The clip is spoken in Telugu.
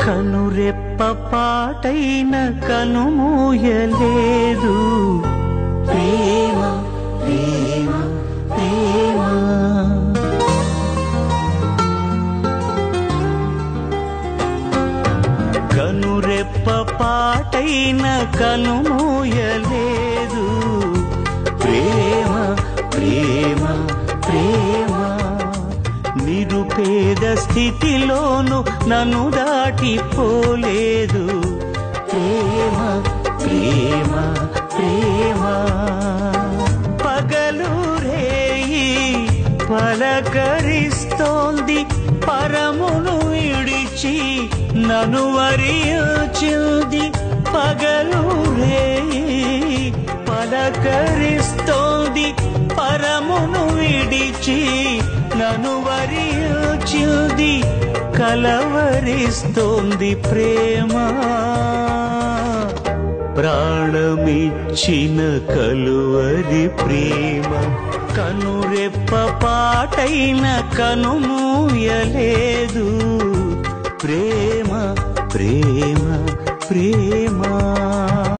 కనురెప్ప పాటైన కనుమూయలేదు ప్రేమ ప్రేమ ప్రేమ. కనురెప్ప పాటైన కనుమూయలేదు ప్రేమ ప్రేమ ప్రేమ. నిరుపేద స్థితిలోను నన్ను దాటిపోలేదు ప్రేమ ప్రేమ ప్రేమ. పగలు రేయి పలకరిస్తోంది పరమును విడిచి నన్ను వరించింది. పగలు రేయి పలకరిస్తోంది పరమును విడిచి నన్ను వరించింది. కలవరిస్తోంది ప్రేమ ప్రాణమిచ్చిన కలువరి ప్రేమ. కనురెప్ప పాటైన కనుమూయలేదు ప్రేమ ప్రేమ ప్రేమ.